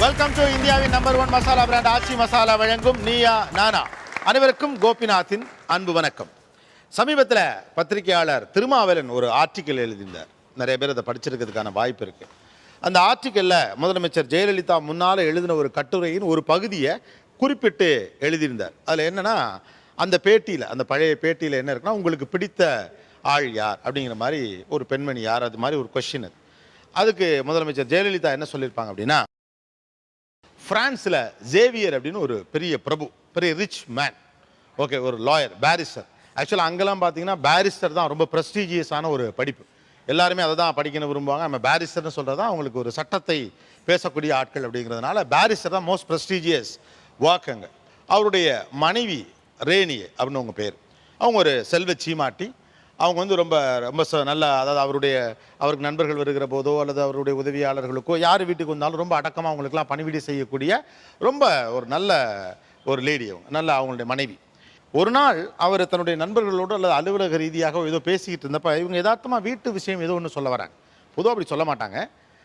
Welcome to இந்தியாவின் number 1 masala brand ஆச்சி மசாலா வழங்கும் நீயா நானா. அனைவருக்கும் கோபிநாத்தின் அன்பு வணக்கம். சமீபத்தில் பத்திரிகையாளர் திருமாவளவன் ஒரு ஆர்டிக்கல் எழுதியிருந்தார். நிறைய பேர் அதை படிச்சிருக்கிறதுக்கான வாய்ப்பு இருக்கு. அந்த ஆர்டிக்கல்ல முதலமைச்சர் ஜெயலலிதா முன்னால் எழுதின ஒரு கட்டுரையின் ஒரு பகுதியை குறிப்பிட்டு எழுதியிருந்தார். அதில் என்னன்னா, அந்த பேட்டியில், அந்த பழைய பேட்டியில் என்ன இருக்குன்னா, உங்களுக்கு பிடித்த ஆள் யார் அப்படிங்கிற மாதிரி ஒரு பெண்மணி யார், அது மாதிரி ஒரு கொஸ்டின். அதுக்கு முதலமைச்சர் ஜெயலலிதா என்ன சொல்லியிருப்பாங்க அப்படின்னா, பிரான்ஸில் ஜேவியர் அப்படின்னு ஒரு பெரிய பிரபு, பெரிய ரிச் மேன், ஓகே, ஒரு லாயர், பேரிஸ்டர். ஆக்சுவலாக அங்கெல்லாம் பார்த்தீங்கன்னா பேரிஸ்டர் தான் ரொம்ப ப்ரெஸ்டீஜியஸான ஒரு படிப்பு. எல்லாருமே அதை தான் படிக்கணும் விரும்புவாங்க. நம்ம பேரிஸ்டர்னு சொல்கிறது தான் அவங்களுக்கு ஒரு சட்டத்தை பேசக்கூடிய ஆட்கள் அப்படிங்கிறதுனால பேரிஸ்டர் தான் மோஸ்ட் ப்ரெஸ்டீஜியஸ் வாக்குங்க. அவருடைய மனைவி ரேணி அப்படின்னு அவங்க பேர். அவங்க ஒரு செல்வ சீமாட்டி. அவங்க வந்து ரொம்ப ரொம்ப நல்ல, அதாவது அவருக்கு நண்பர்கள் வருகிற போதோ அல்லது அவருடைய உதவியாளர்களுக்கோ யார் வீட்டுக்கு வந்தாலும் ரொம்ப அடக்கமாக அவங்களுக்குலாம் பணிவிடை செய்யக்கூடிய ரொம்ப ஒரு நல்ல ஒரு லேடி. அவங்க நல்ல அவங்களுடைய மனைவி. ஒரு நாள் அவர் தன்னுடைய நண்பர்களோடு அல்லது அலுவலக ரீதியாக ஏதோ பேசிக்கிட்டு இருந்தப்ப இவங்க யதார்த்தமாக வீட்டு விஷயம் ஏதோ ஒன்று சொல்ல வராங்க. பொதுவாக அப்படி சொல்ல மாட்டாங்க.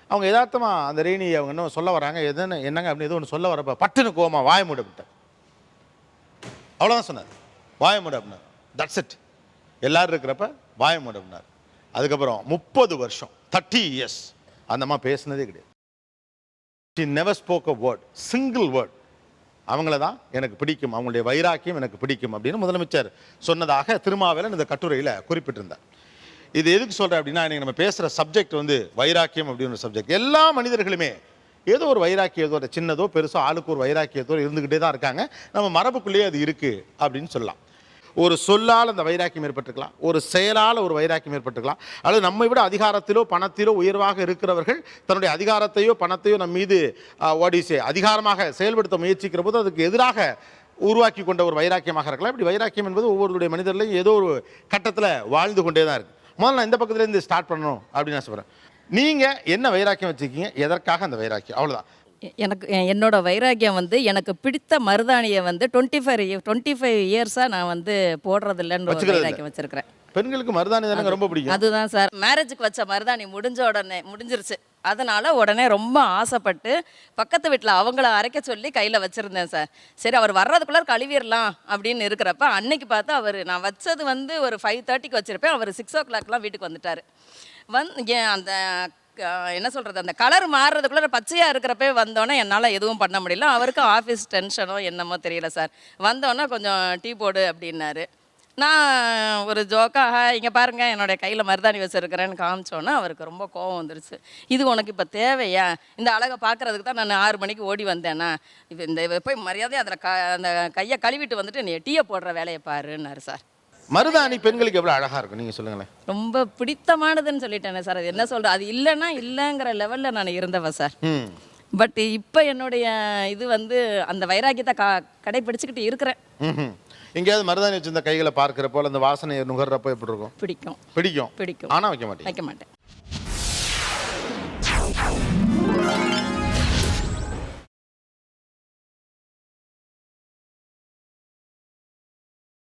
அவங்க யதார்த்தமாக அந்த ரேணி அவங்க இன்னும் சொல்ல வராங்க. என்னங்க அப்படின்னு ஏதோ ஒன்று சொல்ல வரப்ப பட்டுன்னு கோமா வாய மூட விட்டார். அவ்வளோதான் சொன்னார், வாய மூட அப்படின்னார். That's it. எல்லாரும் இருக்கிறப்ப வாய மூட அப்படின்னார். அதுக்கப்புறம் 30 வருஷம் 30 years அந்த அம்மா பேசுனதே கிடையாது. she never spoke a word, single word. அவங்கள தான் எனக்கு பிடிக்கும், அவங்களுடைய வைராக்கியம் எனக்கு பிடிக்கும் அப்படின்னு முதலமைச்சர் சொன்னதாக திருமாவளவன் இந்த கட்டுரையில் குறிப்பிட்டிருந்தார். இது எதுக்கு சொல்கிறேன் அப்படின்னா, இன்றைக்கி நம்ம பேசுகிற சப்ஜெக்ட் வந்து வைராக்கியம் அப்படின்னு ஒரு சப்ஜெக்ட். எல்லா மனிதர்களுமே ஏதோ ஒரு வைராக்கியத்தோட, சின்னதோ பெருசோ ஆளுக்கு ஒரு வைராக்கியத்தோடு இருந்துக்கிட்டே தான் இருக்காங்க. நம்ம மரபுக்குள்ளேயே அது இருக்குது அப்படின்னு சொல்லலாம். ஒரு சொல்லால் அந்த வைராக்கியம் ஏற்பட்டுக்கலாம், ஒரு செயலால் ஒரு வைராக்கியம் ஏற்பட்டுக்கலாம், அல்லது நம்மை விட அதிகாரத்திலோ பணத்திலோ உயர்வாக இருக்கிறவர்கள் தன்னுடைய அதிகாரத்தையோ பணத்தையோ நம் மீது அதிகாரமாக செயல்படுத்த முயற்சிக்கிற போது அதுக்கு எதிராக உருவாக்கி கொண்ட ஒரு வைராக்கியமாக இருக்கலாம். இப்படி வைராக்கியம் என்பது ஒவ்வொருடைய மனிதர்களையும் ஏதோ ஒரு கட்டத்தில் வாழ்ந்து கொண்டே தான் இருக்குது. முதல்ல நான் இந்த பக்கத்துலேருந்து ஸ்டார்ட் பண்ணணும் அப்படின்னு நான் சொல்கிறேன். நீங்கள் என்ன வைராக்கியம் வச்சுருக்கீங்க, எதற்காக அந்த வைராக்கியம்? அவ்வளோதான். என்னோட வைராக்கியம் வந்து, எனக்கு பிடித்த மருதாணியை வந்து 25 இயர்ஸாக நான் வந்து போடுறதில்லைன்னு ஒரு வைராக்கியம் வச்சிருக்கிறேன். பெண்களுக்கு மருதாணி தானே ரொம்ப பிடிக்கும். அதுதான் சார், மேரேஜுக்கு வச்ச மருதாணி முடிஞ்சிருச்சு. அதனால் உடனே ரொம்ப ஆசைப்பட்டு பக்கத்து வீட்டில் அவங்கள அரைக்க சொல்லி கையில் வச்சுருந்தேன் சார். சரி, அவர் வர்றதுக்குள்ளே கழுவிடலாம் அப்படின்னு இருக்கிறப்ப அன்னைக்கு பார்த்தா நான் வச்சது வந்து ஒரு 5:30க்கு வச்சுருப்பேன். அவர் 6 o'clockலாம் வீட்டுக்கு வந்துட்டார். அந்த என்ன சொல்கிறது, அந்த கலர் மாறுறதுக்குள்ளே பச்சையாக இருக்கிறப்பே வந்தோன்னே என்னால் எதுவும் பண்ண முடியல. அவருக்கு ஆஃபீஸ் டென்ஷனோ என்னமோ தெரியல சார். வந்தோன்னே கொஞ்சம் டீ போடு அப்படின்னாரு. நான் ஒரு ஜோக்காக இங்கே பாருங்கள் என்னுடைய கையில் மருதாணி வச்சுருக்கிறேன்னு காமிச்சோன்னே அவருக்கு ரொம்ப கோவம் வந்துருச்சு. இது உனக்கு இப்போ தேவையா? இந்த அழகை பார்க்குறதுக்கு தான் நான் 6 மணிக்கு ஓடி வந்தேன்னா, இப்போ இந்த போய் மரியாதை அதில் அந்த கையை கழுவிட்டு வந்துட்டு நீ டீயை போடுற வேலையை பாருன்னாரு சார். மருதாணி பெண்களுக்கு எவ்வளோ அழகாக இருக்கும் நீங்கள் சொல்லுங்களேன். ரொம்ப பிடித்தமானதுன்னு சொல்லிட்டேனே சார். அது என்ன சொல்கிறது, அது இல்லைன்னா இல்லைங்கிற லெவலில் நான் இருந்தவன் சார். பட் இப்போ என்னுடைய இது வந்து அந்த வைராக்கியத்தை கடைப்பிடிச்சிக்கிட்டு இருக்கிறேன். எங்கேயாவது மருதாணி வச்சிருந்த கைகளை பார்க்குறப்போ அந்த வாசனை நுகர்றப்போ எப்படி இருக்கும்? பிடிக்கும். பிடிக்கும். பிடிக்கும். ஆனால் வைக்க மாட்டேன். வைக்க மாட்டேன்.